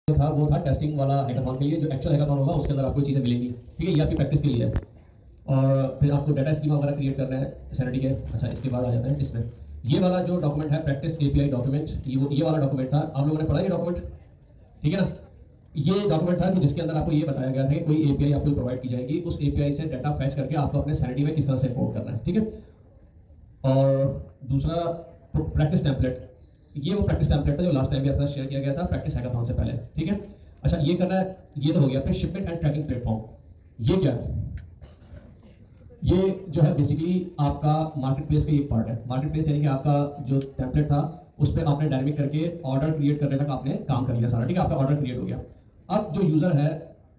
था वो था टेस्टिंग वाला हैकाथॉन के लिए। जो एक्चुअल हैकाथॉन होगा उसके अंदर आपको चीज़ें मिलेंगी, ठीक है। ये आपकी प्रैक्टिस के लिए है। और फिर आपको डाटा स्कीमा वगैरह क्रिएट करना है सैनिटी के। अच्छा, इसके बाद आ जाते हैं इसमें। ये वाला जो डॉक्यूमेंट है प्रैक्टिस एपीआई डॉक्यूमेंट, ये वाला डॉक्यूमेंट था। आप लोगों ने पढ़ा ये डॉक्यूमेंट, ठीक है ना। ये डॉक्यूमेंट था कि जिसके अंदर आपको ये बताया गया था कि कोई एपीआई आपको प्रोवाइड की जाएगी, उस एपीआई से डाटा फैच करके आपको अपने सैनिटी में किस तरह से इंपोर्ट करना है, ठीक है। और दूसरा प्रैक्टिस टेम्पलेट, ये वो प्रैक्टिस टेम्पलेट था जो लास्ट टाइम भी आपके साथ शेयर किया गया था प्रैक्टिस हैकाथॉन से पहले, ठीक है। अच्छा, ये करना है, ये तो हो गया। फिर शिपमेंट एंड ट्रैकिंग प्लेटफॉर्म, ये क्या है? ये जो है बेसिकली आपका मार्केट प्लेस का एक पार्ट है। मार्केट प्लेस यानी कि आपका जो टेम्पलेट था उस पर आपने डायनेमिक करके ऑर्डर क्रिएट करने तक आपने काम कर लिया सारा, ठीक है। आपका ऑर्डर क्रिएट हो गया। अब जो यूजर है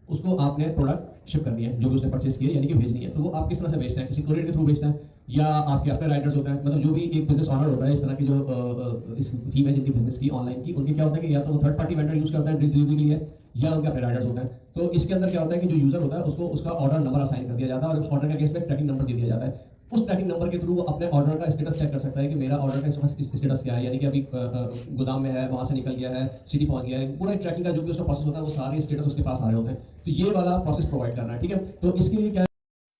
उसको आपने प्रोडक्ट शिप करनी है, जो भी उसने परचेस किया यानी कि भेजनी है। तो वो आप किस तरह से बेचते हैं? किसी कोरियर के थ्रू बेचते हैं या आपके अपने राइटर्स होते हैं? मतलब जो भी एक बिजनेस ऑनर होता है, इस तरह की जो इस थीम है जिनकी बिजनेस की ऑनलाइन की, उनके क्या होता है कि या तो वो थर्ड पार्टी वेंडर यूज करता है डिलीवरी के लिए, या उनके अपने राइटर्स होते हैं। तो इसके अंदर क्या होता है कि जो यूजर होता है उसको उसका ऑर्डर नंबर असाइन कर दिया जाता है और उस ऑर्डर के केस में ट्रैकिंग नंबर दे दिया जाता है। उस ट्रैकिंग नंबर के थ्रू वो अपने ऑर्डर का स्टेटस चेक कर सकता है कि मेरा ऑर्डर का स्टेटस क्या है, यानी कि अभी गोदाम में है, वहाँ से निकल गया है, सिटी पहुँच गया है। पूरा ट्रैकिंग का जो भी उसका प्रोसेस होता है वो सारे स्टेटस उसके पास आ रहे होते हैं। तो ये वाला प्रोसेस प्रोवाइड करना है, ठीक है। तो इसके लिए क्या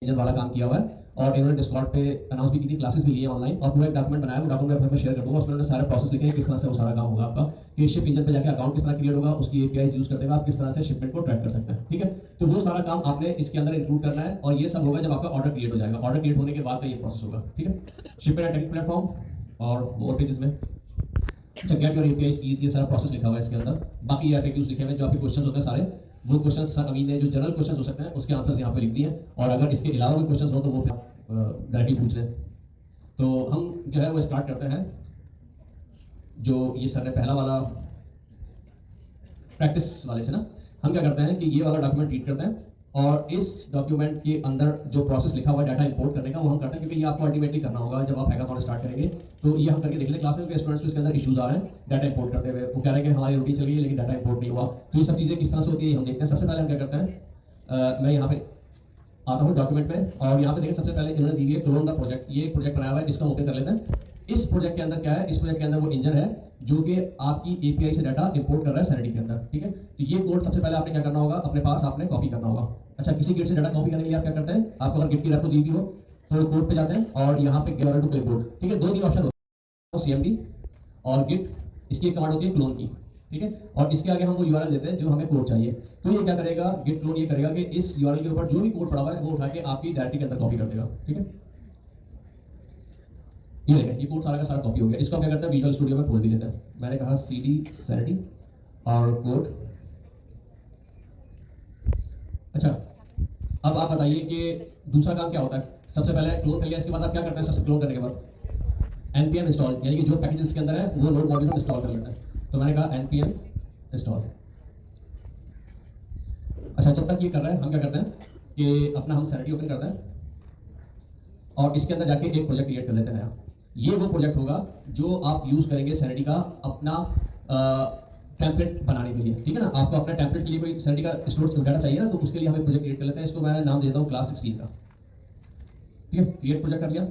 इंजन वाला काम किया हुआ है और इन्होंने डिस्कॉर्ड पे अनाउंस भी की थी, क्लासेस भी लिए ऑनलाइन, और पूरा एक डॉक्यूमेंट बनाया। वो डॉक्यूमेंट मैं शेयर कर दूंगा। उसमें उन्होंने सारे प्रोसेस लिखे हैं किस तरह से वो सारा काम होगा आपका, कि शिप इंजन पे जाके अकाउंट किस तरह क्रिएट होगा, उसकी एपीआईज यूज करते हुए आप किस तरह से शिपमेंट को ट्रैक कर सकते हैं, ठीक है। तो वो सारा काम आपने इसके अंदर इंक्लूड करना है और ये सब होगा जब आपका ऑर्डर क्रिएट हो जाएगा। ऑर्डर क्रिएट होने के बाद का ये प्रोसेस होगा, ठीक है। शिपमेंट एंड ट्रैकिंग प्लेटफॉर्म और मोर पेजेस में अच्छा गेट योर एपीआईज कीज, ये सारा प्रोसेस लिखा हुआ है इसके अंदर। बाकी ये एफएक्यूज लिखे हुए हैं, जो आपके क्वेश्चंस होते हैं सारे वो क्वेश्चंस अमीन ने जो जनरल क्वेश्चंस हो सकते हैं उसके आंसर्स यहाँ पे लिख दिए हैं। और अगर इसके अलावा कोई क्वेश्चंस हो तो वो डायरेक्टली पूछ लें। तो हम जो है वो स्टार्ट करते हैं। जो ये सर ने पहला वाला प्रैक्टिस वाले से ना, हम क्या करते हैं कि ये वाला डॉक्यूमेंट रीड करते हैं और इस डॉक्यूमेंट के अंदर जो प्रोसेस लिखा हुआ है डाटा इंपोर्ट करने का वो हम करते हैं, क्योंकि ये आपको अल्टीमेटली करना होगा जब आप हैकाथॉन स्टार्ट करेंगे। तो ये हम करके देख लें क्लास में, स्टूडेंट्स को इसके अंदर इश्यूज आ रहे हैं डाटा इंपोर्ट करते हुए। वो कह रहे हैं कि हमारी रूटीन चल गई है लेकिन डाटा इंपोर्ट नहीं हुआ। तो ये सब चीज़ें किस तरह से होती है हम देखते हैं। सबसे पहले हम क्या करते हैं, मैं यहाँ पे आता हूँ डॉक्यूमेंट में और यहाँ पे देखें सबसे पहले इन्होंने दी हुई है क्लोन द प्रोजेक्ट। ये प्रोजेक्ट बनाया हुआ है, इसको ओपन कर लेते हैं। इस प्रोजेक्ट के अंदर क्या है? इस प्रोजेक्ट के अंदर वो इंजन है जो कि आपकी एपीआई से डाटा इंपोर्ट कर रहा है सैनिटी के अंदर, ठीक है। तो ये कोड सबसे पहले आपने क्या करना होगा, अपने पास आपने कॉपी करना होगा। अच्छा, किसी गिट से डाटा कॉपी करने के लिए आप क्या करते हैं, आपको अगर गिट की रेपो दी हुई हो तो कोड पे जाते हैं और यहाँ पे गेट टू क्लिपबोर्ड, ठीक है। दो तीन ऑप्शन होते हैं, सीएमडी और गिट। इसकी एक कमांड होती है क्लोन की, ठीक है। और इसके आगे हम वो यूआरएल देते हैं जो हमें कोड चाहिए। तो ये क्या करेगा, गिट क्लोन ये करेगा कि इस यूआरएल के ऊपर जो भी कोड पड़ा हुआ है वो उठा के आपकी डायरेक्टरी के अंदर कॉपी कर देगा, ठीक है। ये देखें, ये कोड सारा का सारा कॉपी हो गया। इसको हम क्या करते हैं, विजुअल स्टूडियो में खोल भी लेते हैं। मैंने कहा सीडी सैनिटी और कोड। अच्छा, अब आप बताइए कि दूसरा काम क्या होता है। सबसे पहले क्लोन कर लिया, इसके बाद आप क्या करते हैं? सबसे क्लोन करने के बाद npm इंस्टॉल, यानी कि जो पैकेज इसके अंदर है वो नोड मॉड्यूल हम इंस्टॉल कर लेते हैं। तो मैंने कहा npm इंस्टॉल। अच्छा, जब तक ये कर रहे हैं हम क्या करते हैं कि अपना हम सैनिटी ओपन करते हैं और इसके अंदर जाके एक प्रोजेक्ट क्रिएट कर लेते हैं नया। ये वो प्रोजेक्ट होगा जो आप यूज करेंगे सैनिटी का अपना टेम्पलेट बनाने के लिए, ठीक है ना। आपको अपने टेम्पलेट के लिए कोई सैनिटी का स्टोर डाटा चाहिए ना, तो उसके लिए हम एक प्रोजेक्ट क्रिएट कर लेते हैं। इसको मैं नाम देता हूँ क्लास 16 का, ठीक है। क्रिएट प्रोजेक्ट कर लिया।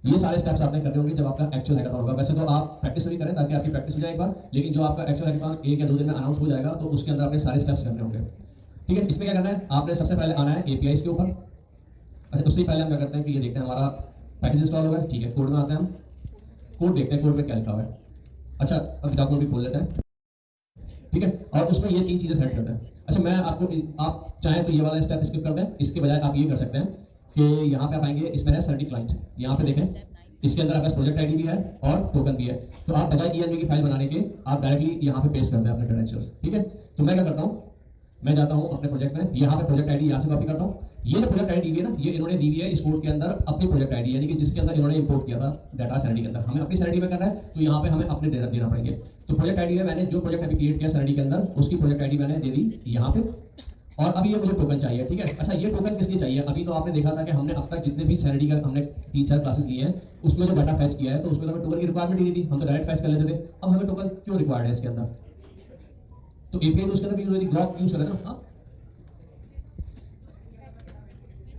ये सारे स्टेप्स आपने करने होंगे जब आपका एक्चुअल हैकाथॉन होगा। वैसे तो आप प्रैक्टिस भी करें ताकि आपकी प्रैक्टिस हो जाए एक बार, लेकिन जो आपका एक्चुअल हैकाथॉन 1 या 2 दिन में अनाउंस हो जाएगा तो उसके अंदर आपने सारे स्टेप्स करने होंगे, ठीक है। इसमें क्या करना है, आपने सबसे पहले आना है एपीआईज के ऊपर। अच्छा, उससे पहले हम क्या करते हैं कि ये देखते हैं हमारा पैकेज इंस्टॉल होगा, ठीक है। कोड में आते हैं, हम कोड देखते हैं कोड में क्या लिखा हुआ है। अच्छा, अभी डॉक्यूमेंट भी खोल लेते हैं, ठीक है। और उसमें ये 3 चीजें सेलेक्ट करते हैं। अच्छा, मैं आपको, आप चाहें तो ये वाला स्टेप स्किप कर दें, इसके बजाय आप ये कर सकते हैं कि यहाँ पे आप आएंगे, इसमें है सैनिटी क्लाइंट, यहाँ पे देखें इसके अंदर आपका प्रोजेक्ट आईडी भी है और टोकन भी है। तो आप बजाय ENV की फाइल बनाने के आप डायरेक्टली यहाँ पे पेस्ट करते हैं अपने क्रेडेंशियल्स, ठीक है। तो मैं क्या करता हूँ, मैं जाता हूँ अपने प्रोजेक्ट में, यहाँ पे प्रोजेक्ट आईडी यहाँ से कॉपी करता हूँ। ये जो प्रोजेक्ट आईडी है ना, ये इन्होंने दी हुई है इस कोड के अंदर अपनी प्रोजेक्ट आईडी, यानी कि जिसके अंदर इन्होंने इंपोर्ट किया था डाटा सैनिटी के अंदर। हमें अपनी सैनिटी में करना है तो यहाँ पे हमें अपने देना पड़ेंगे। तो प्रोजेक्ट आईडी है, मैंने जो प्रोजेक्ट अभी क्रिएट किया सैनिटी के अंदर उसकी प्रोजेक्ट आईडी मैंने दे दी यहाँ पे। और अब ये मुझे टोकन चाहिए, ठीक है। अच्छा, ये टोकन किस लिए चाहिए? अभी तो आपने देखा था कि हमने अब तक जितने भी सैनिटी का हमने 3-4 क्लासेस लिए हैं उसमें जो डाटा फैच किया है तो उसमें तो हमें टोकन की रिक्वायरमेंट ही नहीं थी, हम तो डायरेक्ट फैच कर लेते थे। अब हमें टोकन क्यों रिक्वायर्ड है इसके अंदर? तो एपीआई तो उसके अंदर भी यूज होती, ग्रॉक यूज करें ना, हाँ,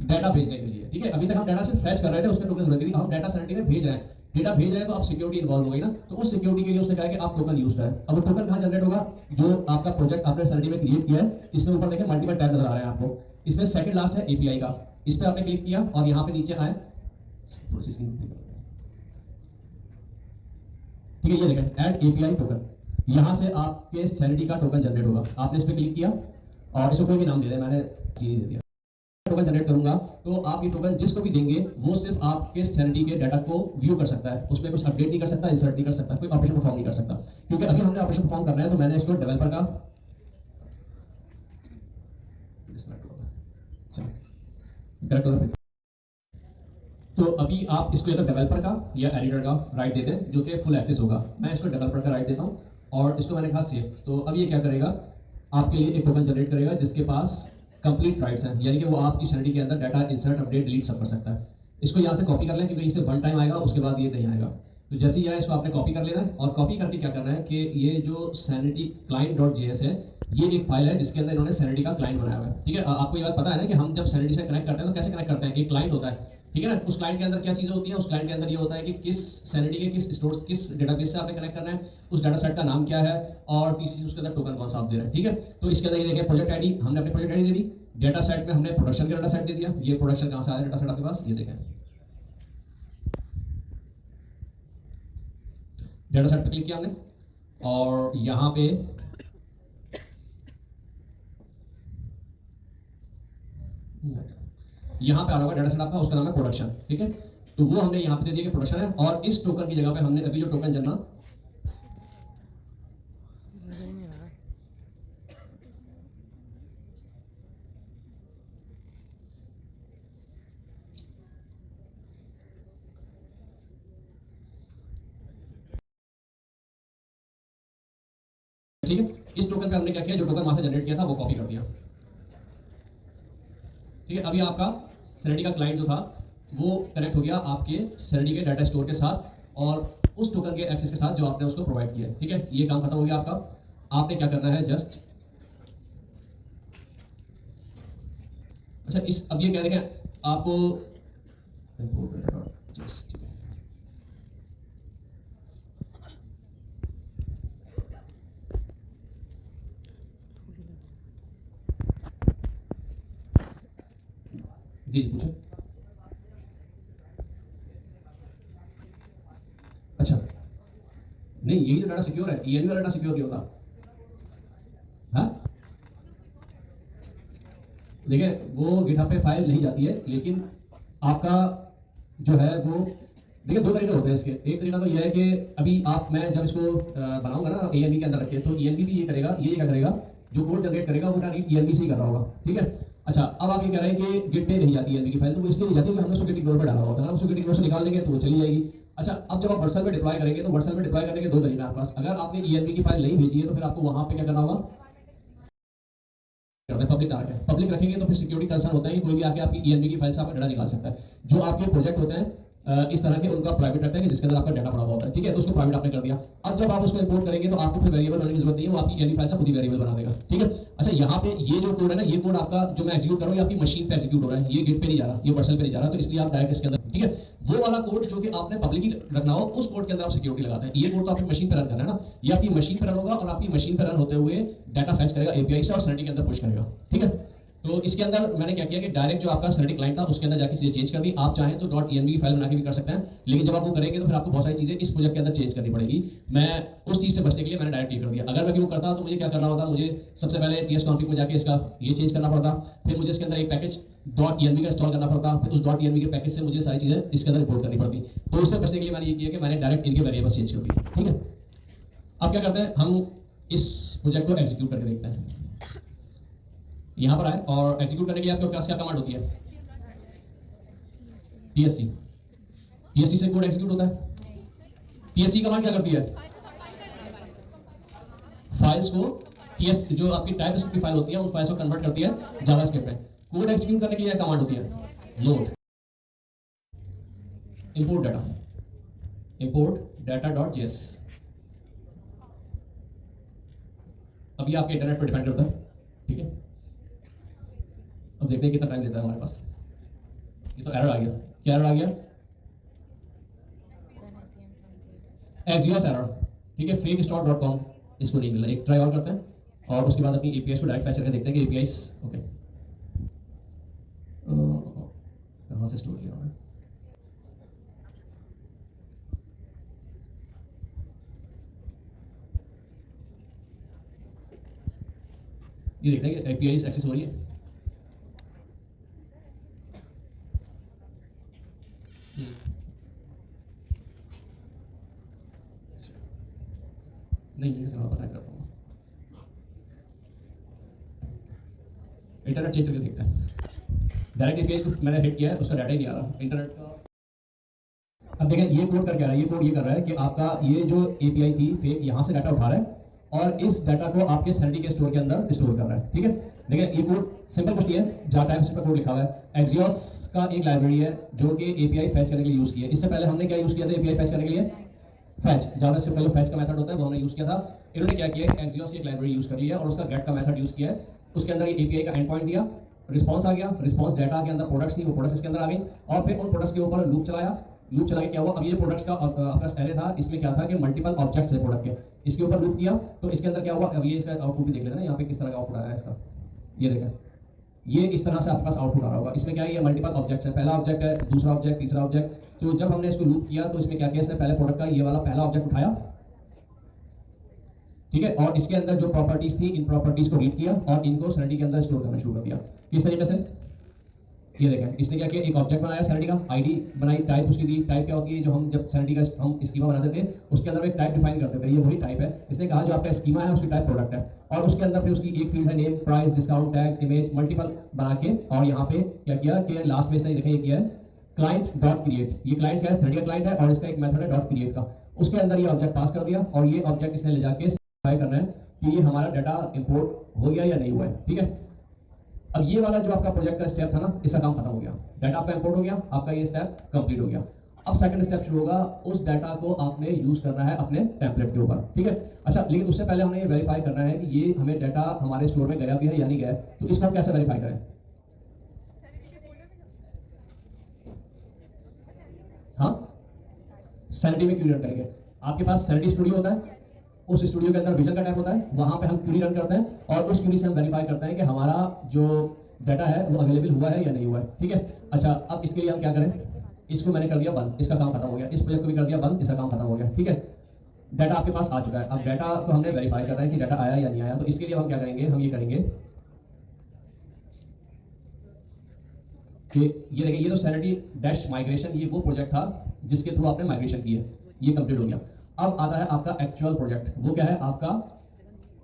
डाटा भेजने के लिए, ठीक है। अभी तक हम डाटा सिर्फ फैच कर रहे थे, उसमें टोकन जरूरत थी। हम डाटा सैनिटी में भेज रहे हैं, डेटा भेज रहे हैं तो आप सिक्योरिटी इन्वॉल्व हो गई ना, तो उस सिक्योरिटी के लिए उसने कहा कि आप टोकन यूज करें। अब वो टोकन कहाँ जनरेट होगा, जो आपका प्रोजेक्ट आपने सैनिटी में क्रिएट किया है, इसमें ऊपर देखें मल्टीपल टैब नजर आ रहे हैं आपको, इसमें सेकंड लास्ट है एपीआई का, इस पर आपने क्लिक किया और यहाँ पे नीचे आए, थोड़ी सी स्क्रीन, ठीक है, ये देखें ऐड एपीआई टोकन, यहाँ से आपके सैनिटी का टोकन जनरेट होगा। आपने इस पर क्लिक किया और इसको कोई भी नाम दे दें, मैंने चीनी दे दिया। टोकन जनरेट करूंगा तो आप ये टोकन जिसको भी देंगे वो सिर्फ आपके सैनिटी के डाटा को व्यू कर सकता है, उसमें कुछ अपडेट नहीं कर सकता, इंसर्ट नहीं कर सकता, कोई ऑपरेशन परफॉर्म नहीं कर सकता। क्योंकि अभी हमने ऑपरेशन परफॉर्म करना है तो मैंने इसको डेवलपर का करेक्ट होगा। तो अभी आप इसको या तो डेवलपर का या एडिटर का राइट दे दें जो कि फुल एक्सेस होगा। मैं इसको डेवलपर का राइट देता हूँ और इसको मैंने कहा सेव। तो अब ये क्या करेगा, आपके लिए एक टोकन जनरेट करेगा जिसके पास कंप्लीट राइट्स हैं, यानी कि वो आपकी सैनिटी के अंदर डाटा इंसर्ट अपडेट डिलीट सब कर सकता है। इसको यहाँ से कॉपी कर लें क्योंकि इसे वन टाइम आएगा, उसके बाद ये नहीं आएगा। तो जैसे ही आए इसको आपने कॉपी कर लेना है और कॉपी करके क्या करना है कि ये जो सैनिटी client.js है, ये एक फाइल है जिसके अंदर इन्होंने सैनिटी का क्लाइंट बनाया हुआ है। ठीक है, आपको ये बात पता है ना कि हम जब सैनिटी से कनेक्ट करते हैं तो कैसे कनेक्ट करते हैं, एक क्लाइंट होता है, ठीक है ना। उस क्लाइंट के अंदर क्या चीजें होती हैं, उस क्लाइंट के अंदर ये होता है कि किस सैनिटी के किस स्टोर किस डेटाबेस से आपने कनेक्ट करना है, उस डाटा सेट का नाम क्या है और तीसरी चीज उसके अंदर टोकन कौन सा आप दे रहे हैं। ठीक है, तो इसके अंदर ये देखिए प्रोजेक्ट आईडी, हमने अपनी प्रोजेक्ट आईडी दे दी, डेटा सेट में हमने प्रोडक्शन का डाटा सेट दे दिया। ये प्रोडक्शन कहां से आया डाटा सेट आपके पास, ये देखें डाटा सेट पे क्लिक किया हमने और यहाँ पे यहाँ पे आ रहा होगा डाटा सेट आपका, उसका नाम है प्रोडक्शन। ठीक है, तो वो हमने यहाँ पे दे दिया कि प्रोडक्शन है और इस टोकन की जगह पे हमने अभी जो टोकन जनना ठीक है, इस टोकन पे हमने क्या किया, जो टोकन वहां से जनरेट किया था वो कॉपी कर दिया। ठीक है, अभी आपका सैनिटी का क्लाइंट जो था वो कनेक्ट हो गया आपके सैनिटी के डाटा स्टोर के साथ और उस टोकन के एक्सेस के साथ जो आपने उसको प्रोवाइड किया है। ठीक है, ये काम खत्म हो गया आपका। आपने क्या करना है, जस्ट अच्छा इस अब ये कह रहे हैं आपको ठीक है, जी पूछो। अच्छा नहीं, यही तो डाटा सिक्योर है, ईएनवी वाला डाटा सिक्योर नहीं होता। हाँ देखिए, वो गिटहब पे फाइल नहीं जाती है, लेकिन आपका जो है वो देखिए दो तरीके होते हैं इसके। एक तरीका तो ये है कि अभी आप मैं जब इसको बनाऊंगा ना ईएनवी के अंदर रखे, तो ईएनवी भी ये करेगा, ये क्या करेगा, जो कोड जनरेट करेगा वो ईएनवी से ही कर रहा होगा। ठीक है, अच्छा अब आप ये कह रहे हैं कि गिट पे नहीं जाती ईएनवी की फाइल, तो वो इसलिए नहीं जाती कि हमने उसको गिट इग्नोर पे डाला होता है ना, उसको गिट इग्नोर से निकाल देंगे तो वो चली जाएगी। अच्छा अब जब आप वर्सल पे डिप्लॉय करेंगे तो वर्सल पे डिप्लॉय करने के दो तरीके आपके पास। अगर आपने ईएनवी की फाइल नहीं भेजी है तो फिर आपको वहां पे क्या करना होगा, पब्लिक रखें, पब्लिक रखेंगे तो फिर सिक्योरिटी कंसर्न होता है कि कोई भी आके आपकी ईएनवी की फाइल से आपका डाटा निकाल सकता है। जो आपके प्रोजेक्ट होते हैं इस तरह के उनका प्राइवेट रखते हैं कि जिसके अंदर आपका डाटा पड़ा हुआ होता है। ठीक है, तो उसको प्राइवेट आपने कर दिया। अब जब आप उसको इंपोर्ट करेंगे तो आपको फिर वेरिएबल बनाने की जरूरत नहीं है, वो आपकी ईएनवी फाइल से खुद ही वेरिएबल बना देगा। ठीक है, अच्छा यहाँ पे ये जो कोड है ना, ये कोड आपका जो मैं एग्जीक्यूट कर रहा हूँ, ये आपकी मशीन पे एग्जीक्यूट हो रहा है, ये गिट पे नहीं जा रहा, ये वर्सल पे नहीं जा रहा, तो इसलिए आप डायरेक्ट इसके अंदर, ठीक है, वो वाला कोड जो कि आपने पब्लिकली रखना हो उस कोड के अंदर आप सिक्योरिटी लगाते हैं। ये कोड तो आपकी मशीन पे रन करना है ना, ये आपकी मशीन पे रन होगा और आपकी मशीन पे रन होते हुए डाटा फेच करेगा एपीआई से और सैनिटी के अंदर पुश करेगा। ठीक है, तो इसके अंदर मैंने क्या किया कि डायरेक्ट जो आपका सैनिटी क्लाइंट था उसके अंदर जाके चीजें चेंज कर दी। आप चाहें तो .env की फाइल बना के भी कर सकते हैं, लेकिन जब आप वो करेंगे तो फिर आपको बहुत सारी चीजें इस प्रोजेक्ट के अंदर चेंज करनी पड़ेगी। मैं उस चीज से बचने के लिए मैंने डायरेक्ट ये कर दिया। अगर मैं भी वो करता तो मुझे क्या करना होता, मुझे सबसे पहले ts-config में जाके इसका ये चेंज करना पड़ता, फिर मुझे इसके अंदर एक पैकेज .env का इंस्टॉल करना पड़ता, फिर उस .env के पैकेज से मुझे सारी चीजें इसके अंदर इंपोर्ट करनी पड़ती। तो उससे बचने के लिए मैंने ये किया कि मैंने डायरेक्ट इनके वेरिएबल्स चेंज कर दिए। ठीक है, अब क्या करते हैं, हम इस प्रोजेक्ट को एग्जीक्यूट करके देखते हैं। यहां पर आए और एग्जीक्यूट करने के लिए आपके पास क्या कमांड होती है, tsc। tsc से कोड एग्जीक्यूट होता है। tsc कमांड क्या करती है, फाइल्स को ts जो आपकी टाइपस्क्रिप्ट फाइल होती है उन फाइल्स को कन्वर्ट करती है जावास्क्रिप्ट में। कोड एग्जीक्यूट करने के लिए कमांड होती है लोड इंपोर्ट data.js। अभी आपके इंटरनेट पर डिपेंड करता है। ठीक है, अब देखते हैं कितना टाइम लेता है हमारे पास। ये तो एरर आ गया, क्या एरर आ गया, एक्सियोस एरर, ठीक है, fake.com इसको नहीं मिला, एक ट्राई और करते हैं और उसके बाद अपनी एपीआई को डायरेक्ट फैच करके देखते हैं कि एपीआई ओके कहाँ से स्टोर किया है। ये देखते हैं कि एपीआई एक्सेस हो रही है। नहीं चलो पता करता हूँ, इंटरनेट चेंज करके देखते हैं। डायरेक्ट एपीआई को मैंने हिट किया है, उसका डाटा ही नहीं आ रहा इंटरनेट का। अब देखें ये कोड कर क्या रहा है, ये कोड ये कर रहा है कि आपका ये जो एपीआई थी फेक, यहाँ से डाटा उठा रहा है और इस डाटा को आपके सैनिटी के स्टोर के अंदर स्टोर कर रहा है, ठीक है। देखिए ये कोड सिंपल कुछ नहीं है, जावा टाइप्स पर कोड लिखा हुआ है। एक्सियोस का एक लाइब्रेरी है जो कि एपीआई फैच करने के लिए यूज की है। इससे पहले हमने क्या यूज किया था एपीआई फैच करने के लिए, फैच, जावास्क्रिप्ट का जो फैच का मेथड होता है वो हमने यूज किया था। इन्होंने क्या किया, एक्सियोस की एक लाइब्रेरी यूज कर लिया और उसका गेट का मेथड यूज किया है। उसके अंदर ये एपीआई का एंड पॉइंट दिया, रिस्पांस आ गया, रिस्पांस डाटा के अंदर प्रोडक्ट्स थी, वो प्रोडक्ट्स इसके अंदर आ गई और फिर उन प्रोडक्ट्स के ऊपर लूप चलाया। लूप चला के क्या हुआ, अब ये प्रोडक्ट्स का आपका एरे था, इसमें क्या था कि मल्टीपल ऑब्जेक्ट्स है प्रोडक्ट के, इसके ऊपर लूप किया तो इसके अंदर क्या हुआ। अब ये इसका आउटपुट भी देख लेना, यहाँ पे किस तरह का आउटपुट आया है इसका, ये देखें, ये इस तरह से आपके पास आउटपुट आ रहा होगा। इसमें क्या है, ये मल्टीपल ऑब्जेक्ट्स है, पहला ऑब्जेक्ट है, दूसरा ऑब्जेक्ट, तीसरा ऑब्जेक्ट। तो जब हमने इसको लूप किया तो इसमें क्या किया, इसने पहले प्रोडक्ट का ये वाला पहला ऑब्जेक्ट उठाया, ठीक है, और इसके अंदर जो प्रॉपर्टीज थी इन प्रॉपर्टीज को रीड किया और इनको सैनिटी के अंदर स्टोर करना शुरू कर दिया। किस तरीके से, ये देखें, इसने क्या किया, एक ऑब्जेक्ट बनाया सैनिटी का, आईडी बनाई, टाइप उसकी दी। टाइप क्या होती है, जो हम जब सैनिटी का हम स्कीमा बनाते थे उसके अंदर एक टाइप डिफाइन करते थे, ये वही टाइप है। इसने कहा जो आपका स्कीमा है उसकी टाइप प्रोडक्ट है और उसके अंदर फिर उसकी एक फील्ड है name, price, discount, tags, image, multiple बना के और यहाँ पे क्या किया कि लास्ट में इसने देखें ये किया है क्लाइंट डॉट क्रिएट। ये क्लाइंट क्या है, सैनिटी का क्लाइंट है और इसका एक मेथड है डॉट क्रिएट का। उसके अंदर ये ऑब्जेक्ट पास कर दिया और ये ऑब्जेक्ट इसने ले जाके स्पेसिफाई करना है कि ये हमारा डाटा इंपोर्ट हो गया या नहीं हुआ है, ठीक है। अब ये वाला जो आपका प्रोजेक्ट का स्टेप था ना, इसका काम खत्म हो गया, डाटा आपका इंपोर्ट हो गया, आपका ये स्टेप कंप्लीट हो गया। अब सेकंड स्टेप शुरू होगा, उस डाटा को आपने यूज करना है अपने टेम्पलेट के ऊपर, ठीक है। अच्छा, लेकिन उससे पहले हमने ये वेरीफाई करना है कि ये हमें डाटा हमारे स्टोर में गया भी है या नहीं गया है। तो इसको हम कैसे वेरीफाई करें, हाँ, सैनिटी में क्वेरी रन करेंगे। आपके पास सैनिटी स्टूडियो होता है, उस स्टूडियो के अंदर विजन का टैब होता है, वहां पे हम क्वेरी रन करते हैं और उस क्वेरी से हम वेरीफाई करते हैं कि हमारा जो डाटा है वो अवेलेबल हुआ है या नहीं हुआ है, ठीक है। अच्छा, अब इसके लिए हम क्या करें, इसको मैंने कर दिया बंद, इसका काम खत्म हो गया। इस प्रोजेक्ट को भी कर दिया बंद, इसका काम खत्म हो गया, ठीक है। डाटा आपके पास आ चुका है। अब डाटा को हमने वेरीफाई करना है कि डाटा आया या नहीं आया। तो इसके लिए हम क्या करेंगे, हम ये करेंगे कि ये देखिए, ये तो सैनिटी डैश माइग्रेशन, ये वो प्रोजेक्ट था जिसके थ्रू आपने माइग्रेशन की है, ये कंप्लीट हो गया। अब आता है आपका एक्चुअल प्रोजेक्ट, वो क्या है, आपका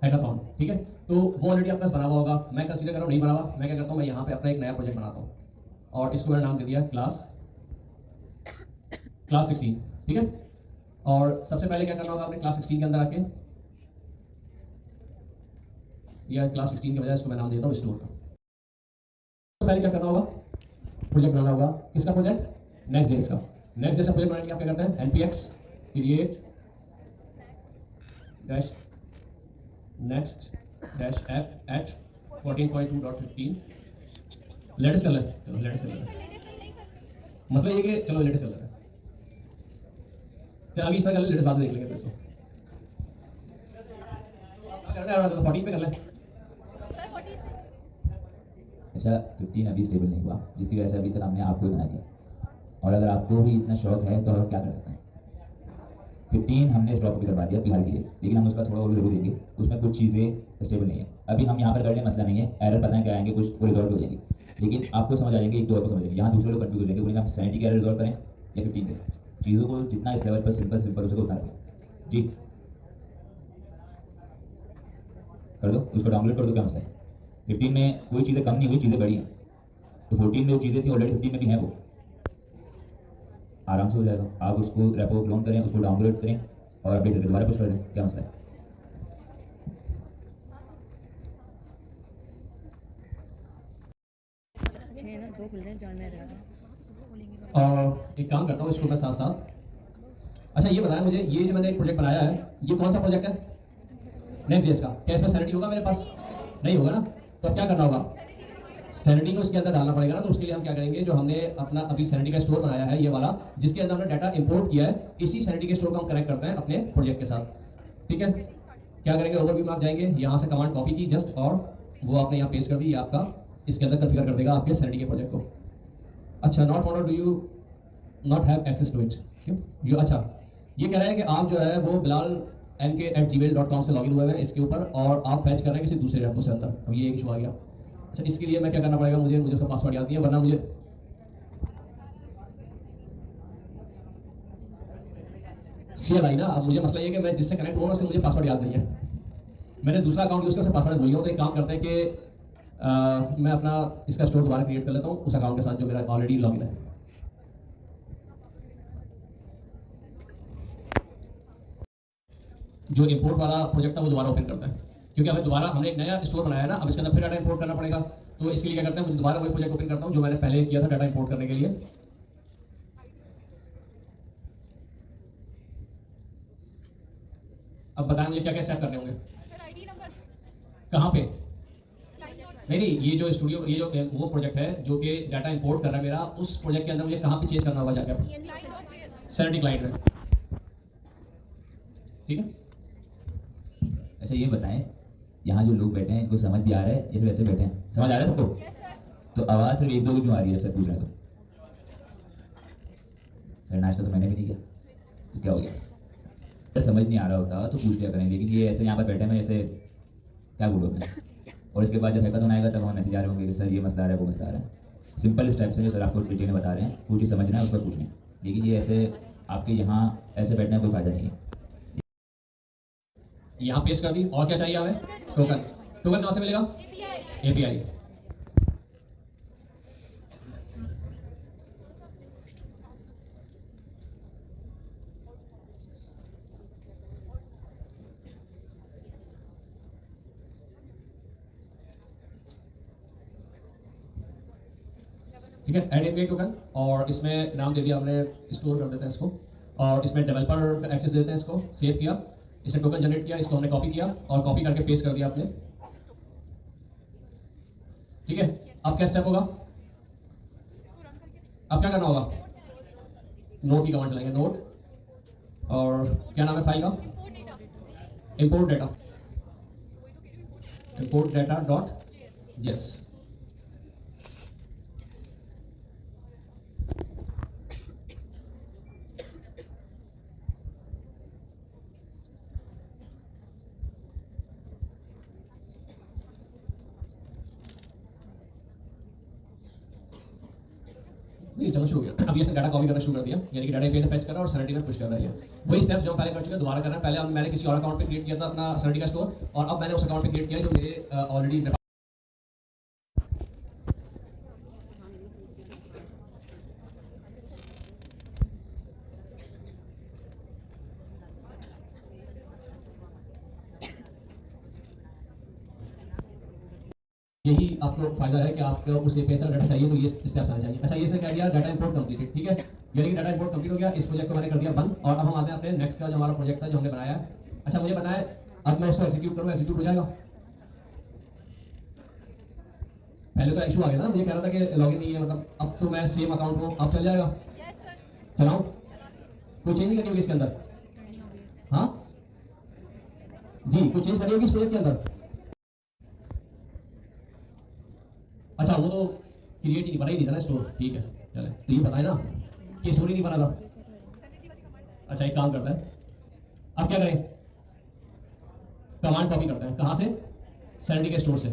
हैकाथॉन, ठीक है। तो वो ऑलरेडी आपके पास बना हुआ होगा, मैं कंसीडर कर रहा हूँ नहीं बना हुआ। मैं क्या करता हूँ, मैं यहाँ पे अपना एक नया प्रोजेक्ट बनाता हूँ और इसको मैंने नाम दे दिया क्लास 16, ठीक है। और सबसे पहले क्या करना होगा, आपने क्लास 16 के अंदर आके, या क्लास 16 के बजाय इसको मैं नाम देता हूँ स्टोर का। तो पहले क्या करना होगा, प्रोजेक्ट बनाना होगा। किसका प्रोजेक्ट, नेक्स्ट.जेएस का। नेक्स्ट.जेएस का प्रोजेक्ट बनाने के लिए आप क्या करते हैं, npx create dash next dash app at 14.2.15 latest कर लें, चलो लेटेस्ट कर लें। मसला ये कि चलो लेटेस्ट कर लें, चलो अभी इस तरह कर लें, लेटेस्ट बाद में देख लेंगे फिर इसको। करना है तो 14 पे कर लें। अच्छा, 15 अभी स्टेबल नहीं हुआ, जिसकी वजह से अभी तक हमने आपको ही बना दिया। और अगर आपको भी इतना शौक है तो आप क्या कर सकते हैं, 15 हमने स्टॉप भी करवा दिया फिलहाल के लिए, लेकिन हम उसका थोड़ा और जरूर देंगे। उसमें कुछ चीज़ें स्टेबल नहीं है, अभी हम यहाँ पर करने मसला नहीं है, एरर पता है क्या आएंगे, कुछ वो रिजॉल्व हो जाएंगे, लेकिन आपको समझ आ जाएंगे, एक दो और को समझ आएंगे। यहाँ दूसरे लोग कंफ्यूज हो जाएंगे, बोलेंगे हम 70 के एरर रिजॉल्व करें या 15 के। चीज़ों को जितना इस लेवल पर सिंपल उसको उठा रखें जी, कर दो, उसको डाउनलोड कर दो, क्या मसला है। 15 में कोई चीज़ें कम नहीं हुई, चीज़ें बढ़ी हैं, तो 14 में जो चीज़ें थी ऑलरेडी 15 में भी हैं, वो आराम से हो जाएगा। आप उसको रेपो क्लोन करें, उसको डाउनलोड करें और अपडेट करके दोबारा पुश कर दें, क्या मसला है। और एक काम करता हूँ इसको मैं साथ साथ। अच्छा ये बताया मुझे, ये जो मैंने एक प्रोजेक्ट बनाया है, ये कौन सा प्रोजेक्ट है, नेक्स्ट.जेएस का। क्या इसमें सैनिटी होगा मेरे पास, नहीं होगा ना। तो अब क्या करना होगा, सैनिटी को इसके अंदर डालना पड़ेगा ना, तो उसके लिए हम क्या करेंगे, जो हमने अपना अभी सैनिटी का स्टोर बनाया है ये वाला, जिसके अंदर हमने डाटा इंपोर्ट किया है, इसी सैनिटी के स्टोर को हम कनेक्ट करते हैं अपने प्रोजेक्ट के साथ। ठीक है, क्या करेंगे, ओवरव्यू में आप जाएंगे, यहाँ से कमांड कॉपी की जस्ट, और वो आपने यहाँ पेस्ट कर दी, ये आपका इसके अंदर कॉन्फ़िगर कर देगा आपके सैनिटी के प्रोजेक्ट को। अच्छा, not found out, do you not have access to it, क्यों यू, अच्छा ये कह रहा है कि आप जो है वो bilalmk@gmail.com से लॉगिन हुए हैं इसके ऊपर, और आप फैच कर रहे हैं किसी दूसरे लैपटॉप से अंदर। अब ये एक इशू आ गया। अच्छा, इसके लिए मैं क्या करना पड़ेगा, मुझे उसका पासवर्ड याद नहीं है, वरना मुझे CLI ना, अब मुझे मसला ये है कि मैं जिससे कनेक्ट हुआ उससे मुझे पासवर्ड याद नहीं है, मैंने दूसरा अकाउंट यूज कर पासवर्ड भूल गया हूं। तो एक काम करते हैं कि मैं अपना इसका स्टोर दोबारा क्रिएट कर लेता हूँ उस अकाउंट के साथ जो मेरा ऑलरेडी लॉगिन है। जो इंपोर्ट वाला प्रोजेक्ट था वो दोबारा ओपन करता है, क्योंकि हमें दोबारा हमने एक नया स्टोर बनाया है ना, अब इसके अंदर फिर डाटा इंपोर्ट करना पड़ेगा। तो इसके लिए क्या करते हैं, मुझे दोबारा वही प्रोजेक्ट ओपन करता हूँ जो मैंने पहले किया था डाटा इंपोर्ट करने के लिए। अब बताएं मुझे क्या क्या स्टेप करने होंगे, कहाँ पे, नहीं ये जो स्टूडियो, ये जो वो प्रोजेक्ट है जो कि डाटा इंपोर्ट कर रहा है मेरा, उस प्रोजेक्ट के अंदर मुझे कहाँ पे चेंज करना होगा जाकर, सैनिटी क्लाइंट में। ठीक है, अच्छा ये बताएं, यहाँ जो लोग बैठे हैं इनको समझ भी आ रहा है, जैसे वैसे बैठे हैं, समझ आ रहा है सबको? तो आवाज़ सिर्फ एक दो की क्यों आ रही है जब से पूछ रहे हैं? तो नाश्ता तो मैंने भी नहीं किया, तो क्या हो गया? अगर समझ नहीं आ रहा होता तो पूछ लिया करें, लेकिन ये ऐसे यहाँ पर बैठे हैं, ऐसे क्या बोलो मैं? और इसके बाद जब हैकाथॉन आएगा तब हमें मैसेज आ रहे होंगे कि सर ये मसला आ रहा है, वो मसला आ रहा है। सिंपल स्टेप्स हैं जो सर आपको डिटेल में बता रहे हैं, पूरी समझना है उस पर पूछना है, लेकिन ये ऐसे आपके यहाँ ऐसे बैठने का कोई फायदा नहीं है। यहाँ पेस्ट कर दी, और क्या चाहिए हमें, टोकन। टोकन कहाँ से मिलेगा, API। ठीक है, ऐड API टोकन, और इसमें नाम दे दिया हमने, स्टोर कर देते हैं इसको, और इसमें डेवलपर का एक्सेस देते हैं, इसको सेव किया, इसे टोकन जनरेट किया, इसको हमने कॉपी किया और कॉपी करके पेस्ट कर दिया आपने। ठीक है, अब क्या स्टेप होगा, अब क्या करना होगा, नोट की कमांड चलाएंगे, नोट, और क्या नाम है फाइल का, इंपोर्ट डाटा डॉट JS। नहीं चलो शुरू हो गया, अब ये डाटा कॉपी करना शुरू कर दिया, यानी कि डाटा API से फेच कर रहा है और सैनिटी में पुश कर रहा है। वही स्टेप्स जो पहले कर चुके हैं दोबारा करना है। पहले मैंने किसी और अकाउंट पे क्रिएट किया था अपना सैनिटी का स्टोर, और अब मैंने उस अकाउंट पे क्रिएट किया जो मेरे ऑलरेडी। यही आपको फायदा है कि आपको उस API से डाटा चाहिए तो ये स्टेप्स आने चाहिए। अच्छा, ये से कह दिया डाटा इंपोर्ट कंप्लीटेड, ठीक है, यानी कि डाटा इंपोर्ट कंप्लीट हो गया, इस प्रोजेक्ट को मैंने कर दिया बंद, और अब हम आते हैं अपने नेक्स्ट का जो हमारा प्रोजेक्ट था जो हमने बनाया है। अच्छा मुझे बताएं, अब मैं इसको एग्जीक्यूट करूँ, एग्जीक्यूट हो जाएगा? पहले तो इशू आ गया था, मुझे कह रहा था कि लॉगिन नहीं है, मतलब अब तो मैं सेम अकाउंट हूँ, अब चल जाएगा? चलाऊं, कोई चेंज नहीं करनी होगी इसके अंदर? हाँ जी, कोई चेंज करनी होगी इस प्रोजेक्ट के अंदर? अच्छा, वो तो क्रिएट ही नहीं, बना ही नहीं था ना स्टोर, ठीक है चले, तो ये बताए ना कि स्टोर ही नहीं बना था। अच्छा एक काम करता है, अब क्या करें, कमांड कॉपी करते हैं, कहां से, सैनिटी के स्टोर से।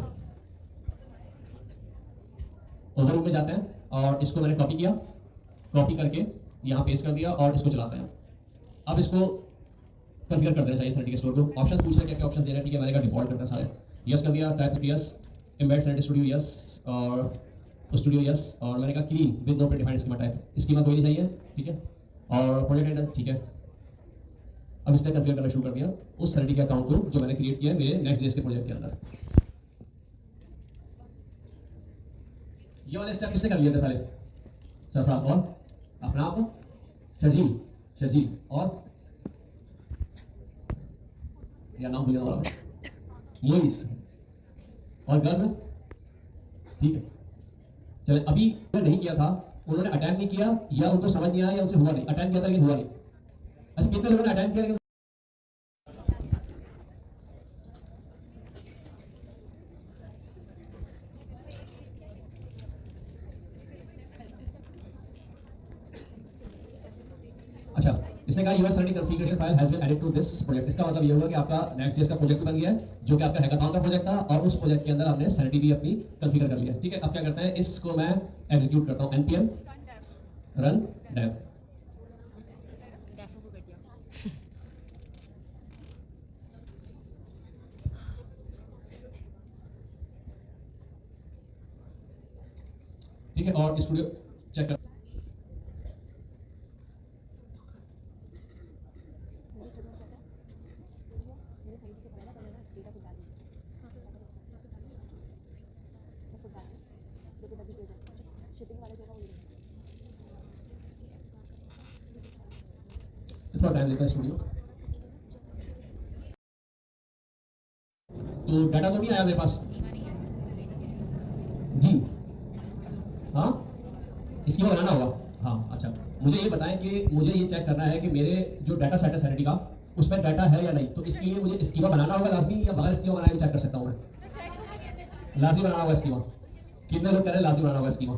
ओवरव्यू में जाते हैं और इसको मैंने कॉपी किया, कॉपी करके यहाँ पेस्ट कर दिया और इसको चलाते हैं। अब इसको कॉन्फ़िगर कर देना चाहिए सैनिटी के स्टोर को। ऑप्शंस पूछ रहे हैं, क्या क्या ऑप्शन दे रहे हैं, ठीक है मैंने कहा डिफॉल्ट करते हैं सारे, यस कर दिया, type yes, embed Sanity Studio yes, और स्टूडियो यस, और मैंने कहा clean with no predefined schema type, schema कोई नहीं चाहिए, ठीक है, और प्रोजेक्ट एड्रेस, ठीक है। अब इसने कॉन्फ़िगर करना शुरू कर दिया उस सैनिटी के अकाउंट को जो मैंने क्रिएट किया है मेरे नेक्स्ट.js के प्रोजेक्ट के अंदर। ये वाले स्टेप किसने कर लिए थे पहले, सरफराज और अपना आप शर्जील और या नाम भूल मोइस और गर्ल्स में, ठीक है चले अभी नहीं किया था, उन्होंने अटेम्प्ट नहीं किया या उनको समझ नहीं आया या उनसे हुआ नहीं, अटेम्प्ट किया था लेकिन हुआ नहीं। अच्छा कितने लोगों ने अटेम्प्ट किया लेकिन अच्छा इसने कहा your certi configuration file has been added to this project. इसका मतलब ये हुआ कि आपका नेक्स्ट.जेएस का प्रोजेक्ट बन गया है जो कि आपका हैकाथॉन का प्रोजेक्ट था और उस प्रोजेक्ट के अंदर हमने सैनिटी भी अपनी कॉन्फ़िगर कर लिया। ठीक है, अब क्या करते हैं, इसको मैं एग्जीक्यूट करता हूं npm run dev। ठीक है, और स्टूडियो चेक कर थोड़ा टाइम लेता है स्टूडियो। तो डाटा तो नहीं आया मेरे पास जी। हाँ इसकी वो बनाना होगा। हाँ अच्छा मुझे ये बताएं कि मुझे ये चेक करना है कि मेरे जो डाटा सेट है सैनिटी का उसमें डाटा है या नहीं, तो इसके लिए मुझे स्कीमा बनाना होगा लाजमी, या बगैर स्कीमा बनाए भी चेक कर सकता हूँ मैं? लाजमी बनाना होगा स्कीमा। कितने लोग कह रहे हैं लाजमी बनाना होगा स्कीमा,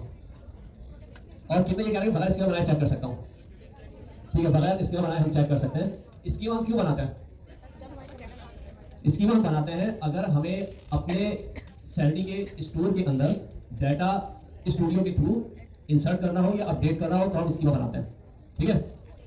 और कितने ये कह रहे हैं बगैर स्कीमा बनाए चेक कर सकता हूँ? ठीक है, बगैर स्कीमा बनाए हम चेक कर सकते हैं। स्कीमा हम क्यों बनाते हैं? स्कीमा हम बनाते हैं अगर हमें अपने सैनिटी के स्टोर के अंदर डाटा स्टूडियो के थ्रू इंसर्ट करना हो या अपडेट करना हो तो हम स्कीमा बनाते हैं। ठीक है,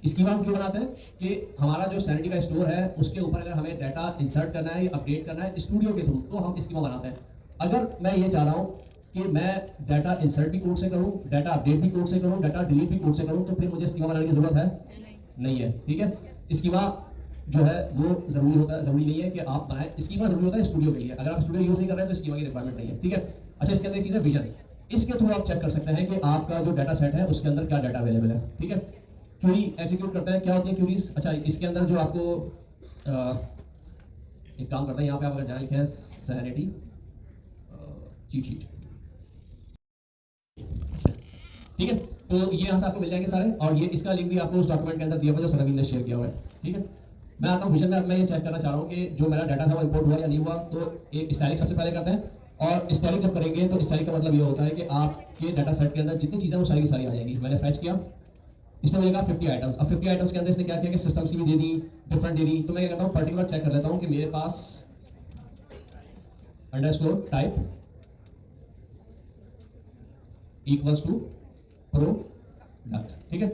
स्कीमा हम क्यों बनाते हैं कि हमारा जो सैनिटी का स्टोर है उसके ऊपर अगर हमें डाटा इंसर्ट करना है या अपडेट करना है स्टूडियो के थ्रू तो हम स्कीमा बनाते हैं। अगर मैं ये चाह रहा हूँ कि मैं डाटा इंसर्ट भी कोड से करूँ, डाटा अपडेट भी कोड से करूँ, डाटा डिलीट भी कोड से करूँ, तो फिर मुझे स्कीमा बनाने की जरूरत है नहीं है। ठीक है, स्कीमा जो है वो जरूरी नहीं है कि आप बनाएं, स्कीमा जरूरी होता है स्टूडियो के लिए। अगर आप स्टूडियो यूज नहीं कर रहे हैं तो स्कीमा की रिक्वायरमेंट नहीं है। ठीक है, अच्छा इसके अंदर एक चीज है विजन, इसके थ्रू आप चेक कर सकते हैं कि आपका जो डाटा सेट है उसके अंदर क्या डाटा अवेलेबल है। ठीक है, क्यूरी एग्जीक्यूट करते हैं, क्या होती है क्यूरीज। अच्छा इसके अंदर जो आपको एक काम करते हैं, यहाँ पे आप अगर जहाँ लिखे हैं सैनिटी चीट शीट, ठीक है, तो ये यहाँ से आपको मिल जाएंगे सारे, और ये इसका लिंक भी आपको उस डॉक्यूमेंट के अंदर दिया हुआ जो सनवीन ने शेयर किया हुआ है। ठीक है, मैं आता हूँ विजन में। अब मैं ये चेक करना चाह रहा हूँ कि जो मेरा डाटा था वो इंपोर्ट हुआ या नहीं हुआ। तो एक स्टैटिक सबसे पहले करते हैं, और स्टैटिक जब करेंगे तो स्टैटिक का मतलब ये होता है कि आपके डाटा सेट के अंदर जितनी चीज़ें वो सारी की सारी आ जाएगी। मैंने फैच किया, इसने मुझे कहा 50 आइटम्स। अब 50 आइटम्स के अंदर इसने क्या किया कि सिस्टम सी भी दे दी, डिफरेंट दे दी। तो मैं क्या करता हूँ, पर्टिकुलर चेक कर लेता हूँ कि मेरे पास underscore type equals to product. ठीक है,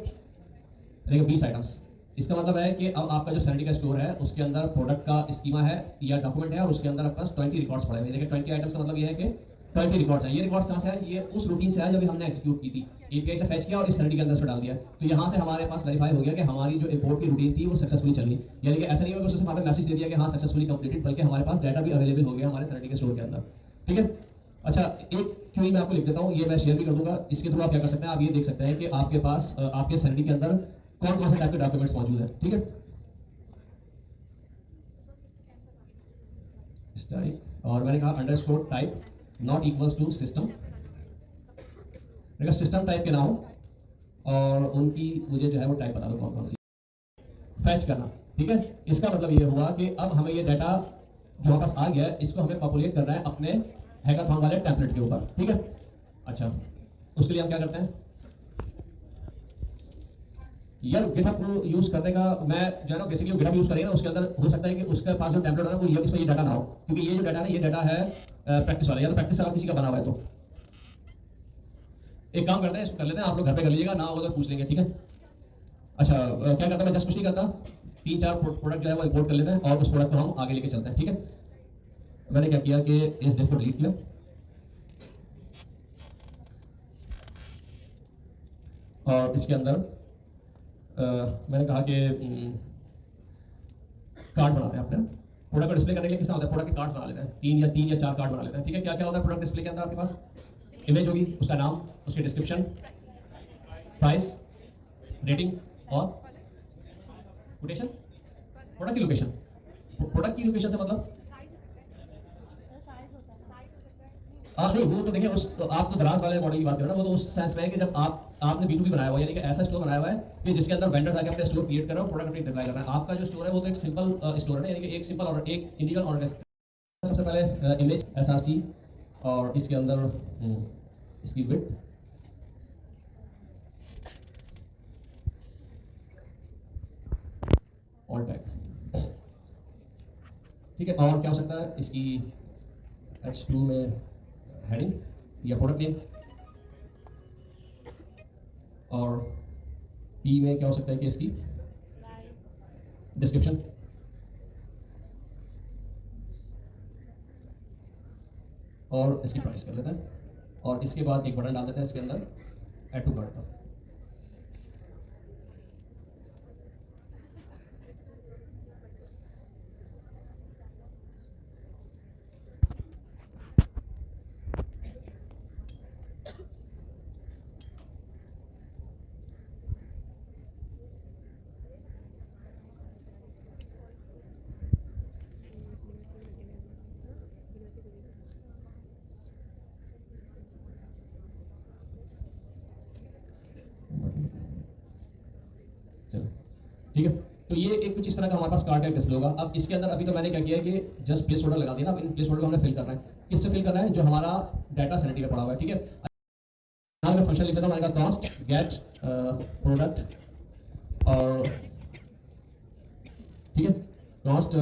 देखिए 20 आइटम्स। इसका मतलब है कि अब आपका जो सैनिटी का स्टोर है उसके अंदर प्रोडक्ट का स्कीमा है या डॉक्यूमेंट है, और उसके अंदर आपके पास 20 रिकॉर्ड्स पड़े हुए हैं। देखिए 20 आइटम्स का मतलब ये है कि 20 रिकॉर्ड्स हैं। ये रिकॉर्ड्स कहाँ से है? ये उस रूटीन से है जब हमने एग्जीक्यूट की थी, एपीआई से फैच किया और इस सैनिटी के अंदर से डाल दिया। तो यहाँ से हमारे पास वेरीफाई हो गया कि हमारी जो इंपोर्ट की रूटीन थी वो सक्सेसफुली चल गई। यानी कि ऐसा नहीं होगा कि उसने हमें मैसेज दे दिया कि हाँ सक्सेसफुली कंप्लीटेड, बल्कि हमारे पास डाटा भी अवेलेबल हो गया हमारे सैनिटी के स्टोर के अंदर। ठीक है, अच्छा एक क्यूरी मैं आपको लिख देता हूँ, ये मैं शेयर भी कर दूंगा। इसके थ्रू आप क्या कर सकते हैं, आप ये देख सकते हैं कि आपके पास आपके सैनिटी के अंदर कौन कौन से टाइप के डॉक्यूमेंट्स मौजूद है। ठीक है, स्टैटिक, और मैंने कहा underscore type not equals to system. मैंने सिस्टम टाइप के ना हो और उनकी मुझे जो है वो टाइप बता दो कौन कौन सी। फैच करना, ठीक है, इसका मतलब ये हुआ कि अब हमें ये डाटा जो हमारे पास आ गया है इसको हमें पॉपुलेट करना है अपने हैकाथॉन वाले टेम्पलेट के ऊपर। ठीक है, अच्छा उसके लिए हम क्या करते हैं यार, गिटहब को यूज करने का मैं जो है ना बेसिकली गिटहब यूज करेंगे ना, उसके अंदर हो सकता है कि उसके पास जो टेम्पलेट है ना वो ये इसमें ये डाटा ना हो, क्योंकि ये जो डाटा है ये डाटा है प्रैक्टिस वाला, या तो प्रैक्टिस वाला किसी का बना हुआ है। तो एक काम करते हैं, इसको कर लेते हैं, आप लोग घर पे कर लीजिएगा, ना होगा तो पूछ लेंगे। ठीक है, अच्छा क्या करता मैं जस्ट कुछ नहीं करता, 3-4 प्रोडक्ट जो है वो इंपोर्ट कर लेते हैं और उस प्रोडक्ट को हम आगे लेके चलते हैं। ठीक है, मैंने क्या किया कि इस डेफ को डिलीट किया, और इसके अंदर मैंने कहा कि कार्ड बनाते हैं अपने प्रोडक्ट को डिस्प्ले करने के लिए। किस होता है, प्रोडक्ट के कार्ड्स बना लेते हैं, 3 या 4 कार्ड बना लेते हैं। ठीक है, क्या क्या होता है प्रोडक्ट डिस्प्ले के अंदर, आपके पास इमेज होगी, उसका नाम, उसकी डिस्क्रिप्शन, प्राइस, रेटिंग और कोटेशन, प्रोडक्ट की लोकेशन। प्रोडक्ट की लोकेशन से मतलब नहीं वो तो देखिए उस आप तो दराज वाले मॉडल की बात कर रहे हो ना, वो तो उस सेंस में है कि जब आपने B2B बनाया हुआ है, यानी कि ऐसा स्टोर बनाया हुआ है कि जिसके अंदर वेंडर्स आके अपने स्टोर क्रिएट कर रहे हो, प्रोडक्ट अपनी डिप्लॉय कर रहे हैं। आपका जो स्टोर है वो तो एक सिंपल स्टोर है ना, यानी कि एक सिंपल और एक इंडिविजुअल ऑर्डर। सबसे पहले इमेज SRC और इसके अंदर इसकी विड्थ, ऑल टैग, ठीक है। और क्या हो सकता है इसकी H2 में हेडिंग या प्रोडक्ट नेम, और P में क्या हो सकता है कि इसकी डिस्क्रिप्शन, और इसकी प्राइस कर देता है, और इसके बाद एक बटन डाल देता है इसके अंदर ऐड टू कार्ट का। चलो ठीक है, तो ये एक कुछ इस तरह का हमारे पास कार्ट है डिस्प्ले होगा। अब इसके अंदर अभी तो मैंने क्या किया है कि जस्ट प्लेस ऑर्डर लगा दिया ना। अब इन प्लेस ऑर्डर को हमने फिल करना है। किससे फिल करना है? जो हमारा डाटा सैनिटी में पड़ा हुआ है, ठीक है। यहाँ मैं फंक्शन लिख देता हूँ, हमारे पास कॉस्ट गेट प्रोडक्ट, और ठीक है कॉस्ट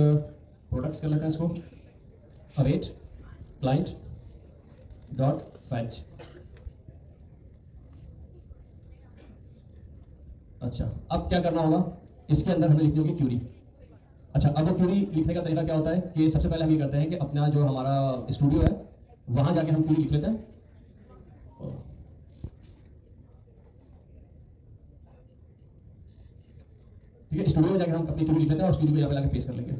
प्रोडक्ट्स कर लेते हैं इसको, अवेट क्लाइंट डॉट फैच। अच्छा, अब क्या करना होगा, इसके अंदर हमें लिखनी होगी क्यूरी। अच्छा, अब वो क्यूरी लिखने का तरीका क्या होता है कि सबसे पहले हम ये करते हैं कि अपना जो हमारा स्टूडियो है वहां जाके हम क्यूरी लिख लेते हैं। ठीक है, स्टूडियो में जाके हम अपनी क्यूरी लिख लेते हैं और उस क्यूरी को यहाँ पे लाके पेस्ट कर लेंगे।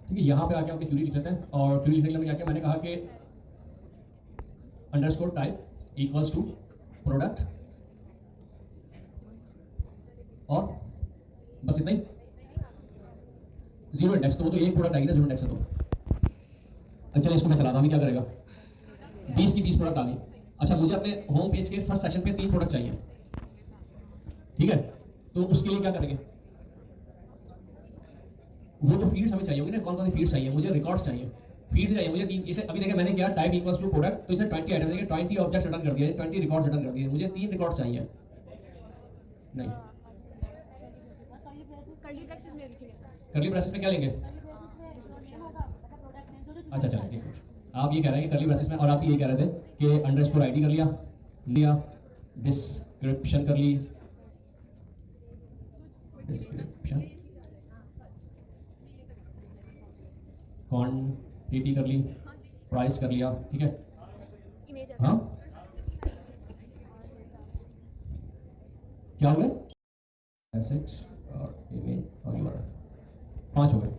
ठीक है, यहाँ पे आके अपनी क्यूरी लिख लेते हैं, और क्यूरी लिखने के लिए क्या किया, मैंने कहा कि underscore type equals to product, और बस इतना ही, जीरो इंडेक्स। तो वो तो एक प्रोडक्ट आएगी ना, जीरो इंडेक्स है तो। चलिए इसको मैं चलाता हूँ, क्या करेगा, 20 की 20 प्रोडक्ट आ गई। अच्छा, मुझे अपने होम पेज के फर्स्ट सेक्शन पे 3 प्रोडक्ट चाहिए, ठीक है। तो उसके लिए क्या करेंगे, वो तो फील्ड्स हमें चाहिए होगी ना, कौन कौन सी फील्ड्स चाहिए, मुझे रिकॉर्ड्स चाहिए, फील्ड्स चाहिए मुझे 3। इसे अभी देखिए मैंने क्या टाइप इक्वल्स टू प्रोडक्ट, तो इसे 20 आइटम देंगे, 20 ऑब्जेक्ट्स रिटर्न कर दिए, 20 रिकॉर्ड्स रिटर्न कर दिए। मुझे 3 रिकॉर्ड्स चाहिए। नहीं, कर्ली ब्रेसेस में क्या लेंगे? अच्छा चलिए ठीक है, आप ये कह रहे हैं कि कर्ली ब्रेसेस में, और आप ये कह रहे थे कि अंडरस्कोर आईडी कर लिया, डिस्क्रिप्शन कर ली, डिस्क्रिप्शन, क्वांटिटी कर ली, प्राइस कर लिया, ठीक है। हाँ क्या हो गए, एसेट और इमेज और यूआरएल, 5 हो गए।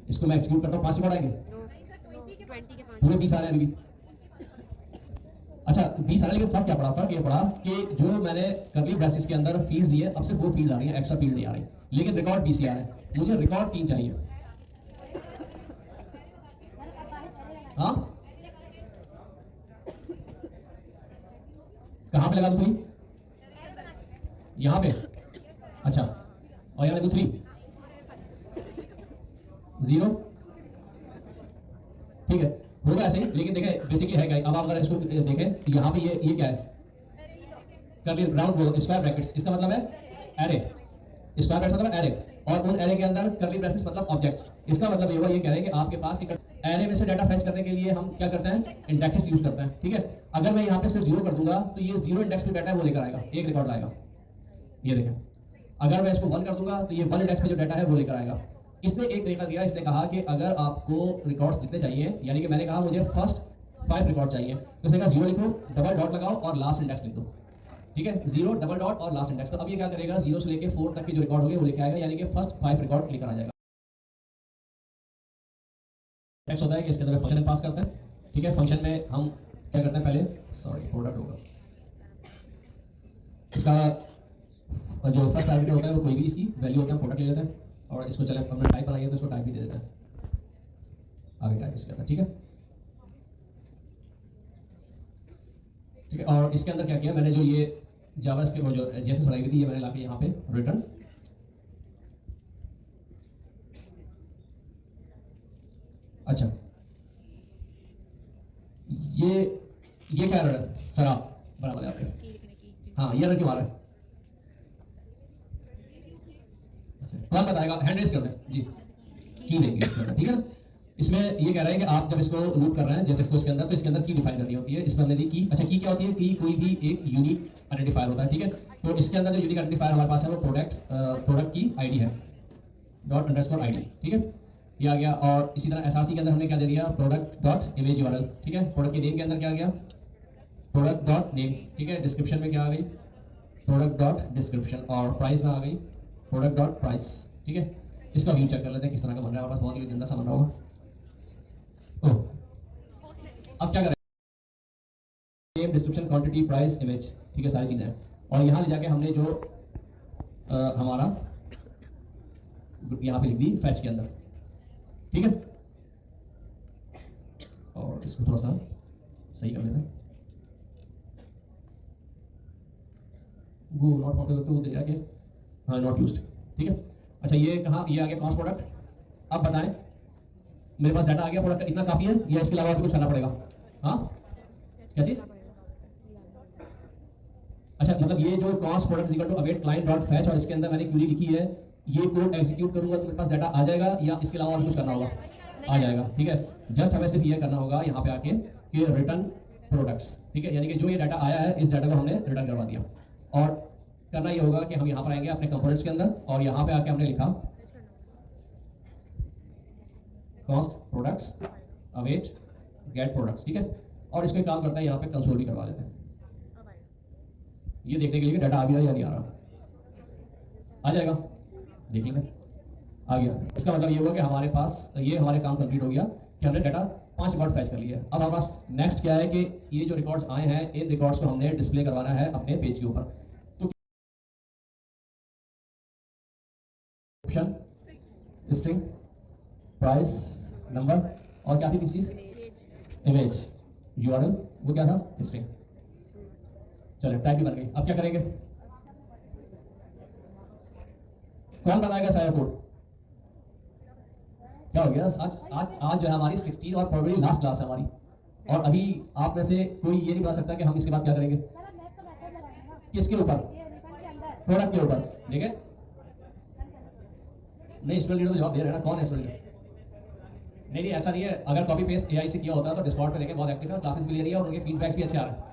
इसको मैं एक्सिक्यूट करता हूँ, 5 रिकॉर्ड आएंगे, पूरे 20 आ रहे हैं अभी भी। अच्छा 20 आ रहे हैं, लेकिन फर्क क्या पड़ा, फर्क ये पड़ा कि जो मैंने कर्ली ब्रेसेस के अंदर फील्ड्स दिए, अब सिर्फ वो फील्ड्स आ रही हैं, एक्स्ट्रा फील्ड नहीं आ रही, लेकिन रिकॉर्ड 20 आ रहे हैं। मुझे रिकॉर्ड 3 चाहिए। हाँ कहाँ पे लगा दूं 3? यहाँ पे। अच्छा, और यहाँ पे 3 0, ठीक है, होगा ऐसे ही। लेकिन देखें बेसिकली है क्या, अब आप अगर इसको देखें, यहाँ पे ये क्या है, कर्ली राउंड स्क्वायर ब्रैकेट्स, इसका मतलब है एरे, स्क्वायर ब्रैकेट मतलब एरे, और उन एरे के अंदर करली ब्रेसेस मतलब ऑब्जेक्ट्स। इसका मतलब ये हुआ, ये कह रहे हैं कि आपके पास एक एरे में से डाटा फेच करने के लिए हम क्या करते हैं, इंडेक्सेस यूज करते हैं। ठीक है, अगर मैं यहाँ पे सिर्फ 0 कर दूंगा तो ये 0 इंडेक्स पे डाटा है वो लेकर आएगा, एक रिकॉर्ड लाएगा। ये देखें, अगर मैं इसको 1 कर दूंगा तो ये 1 इंडेक्स पे जो डाटा है वो लेकर आएगा। इसने एक तरीका दिया, इसने कहा कि अगर आपको रिकॉर्ड्स जितने चाहिए, यानी कि मैंने कहा मुझे फर्स्ट 5 रिकॉर्ड चाहिए, तो इसने कहा 0 लिखो, डबल डॉट लगाओ और लास्ट इंडेक्स लिख दो। ठीक है, 0 डबल डॉट और लास्ट इंडेक्स। तो अब ये क्या करेगा, 0 से लेके 4 तक के जो रिकॉर्ड होंगे वो लेके आएगा, यानी कि फर्स्ट 5 रिकॉर्ड लेकर आ जाएगा। नेक्स्ट होता है कि इसके अंदर फंक्शन पास करते हैं। ठीक है, फंक्शन में हम क्या करते हैं, पहले प्रोडक्ट होगा, इसका जो फर्स्ट पैरामीटर होता है वो कोई भी इसकी वैल्यू होता है, प्रोडक्ट ले लेते हैं और इसको चले हमने टाइप बनाई है तो इसको टाइप भी दे देते हैं, आगे टाइप इसके अंदर। ठीक है, ठीक है, और इसके अंदर क्या किया मैंने, जो ये जावास्क्रिप्ट और जो जेएसएस बनाई हुई थी ये मैंने लाके यहाँ पे रिटर्न। अच्छा, ये क्या एरर है सर, आप बराबर है आपके, हाँ ये एरर क्यों आ रहा है? अच्छा, कौन बताएगा, हैंड रेज कर दें जी, की देंगे इसके अंदर। ठीक है ना, इसमें ये कह रहे हैं कि आप जब इसको लूप कर रहे हैं जैसे इसको इसके अंदर, तो इसके अंदर की डिफाइन करनी होती है। इसमें हमने दी की। अच्छा, की क्या होती है, की कोई भी एक यूनिक आइडेंटिफायर होता है। ठीक है, तो इसके अंदर जो यूनिक आइडेंटिफायर हमारे पास है वो प्रोडक्ट की आईडी है, डॉट अंडरस्कोर आईडी। ठीक है, ये आ गया। और इसी तरह एसआरसी के अंदर हमने क्या दे दिया, प्रोडक्ट डॉट इमेज यूआरएल। ठीक है, प्रोडक्ट के नेम के अंदर क्या आ गया, प्रोडक्ट डॉट नेम। ठीक है, डिस्क्रिप्शन में क्या आ गई, प्रोडक्ट डॉट डिस्क्रिप्शन, और प्राइस में आ गई प्रोडक्ट डॉट प्राइस। ठीक है, इसका व्यू चेक कर लेते हैं किस तरह का बन रहा है, हमारे पास बहुत ही गंदा सा बन रहा होगा। अब क्या करें, name, description, quantity, price, image. ठीक है, सारी चीजें, और यहाँ ले जाके हमने जो हमारा यहाँ पे लिख दी फैच के अंदर। ठीक है, और इसको थोड़ा सा सही कर लेते हैं। वो नॉट फाउंड तो वो दे रहा कि हाँ नॉट यूज्ड। ठीक है, अच्छा ये कहाँ, ये आ गया कॉस्ट प्रोडक्ट। अब बताएं मेरे पास डाटा आ गया, प्रोडक्ट इतना काफी है या इसके अलावा भी कुछ करना पड़ेगा? हाँ, क्या चीज? अच्छा, मतलब ये जो const product is equal to await client dot fetch, और इसके अंदर मैंने क्वेरी लिखी है, ये कोड एग्जीक्यूट करूंगा तो मेरे पास डाटा आ जाएगा या इसके अलावा और कुछ करना होगा? आ जाएगा। ठीक है, जस्ट हमें सिर्फ ये करना होगा यहाँ पे आके कि रिटर्न प्रोडक्ट्स। ठीक है, यानी कि जो ये डाटा आया है इस डाटा को हमने रिटर्न करवा दिया। और करना ये होगा कि हम यहाँ पर आएंगे अपने कंपोनेंट्स के अंदर और यहाँ पे आके हमने लिखा const products await get products. ठीक है, और इसमें काम करता है, यहाँ पे कंसोल भी करवा लेते हैं, ये देखने के लिए डाटा आ गया या नहीं आ रहा। आ जाएगा, देख लेंगे, आ गया। इसका मतलब ये हुआ कि हमारे पास ये हमारे काम कंप्लीट हो गया कि हमने डाटा 5 रिकॉर्ड फैच कर लिए। अब हमारे पास नेक्स्ट क्या है कि ये जो रिकॉर्ड्स आए हैं इन रिकॉर्ड्स को हमने डिस्प्ले करवाना है अपने पेज के ऊपर। तो स्ट्रिंग, प्राइस, नंबर, और क्या थी किसी चीज, इमेज, यूआरएल, वो क्या था, स्ट्रिंग। चलो टाइप भी बन गई। अब क्या करेंगे, कौन बनाएगा सारा कोड? क्या हो गया, आज जो है हमारी 16 और प्रोबेबली लास्ट क्लास है हमारी, और अभी आप में से कोई ये नहीं बता सकता कि हम इसके बाद क्या करेंगे। किसके ऊपर, प्रोडक्ट के ऊपर। ठीक है, नहीं स्टूडेंट लीडर तो जवाब दे रहे हैं ना, कौन है स्टूडेंट लीडर? नहीं ऐसा नहीं है, अगर कॉपी पेस्ट एआई से किया होता है तो डिस्कॉर्ड पे देखें बहुत एक्टिव है, क्लासेस भी ले रही है और उनके फीडबैक्स भी अच्छे आ रहे हैं।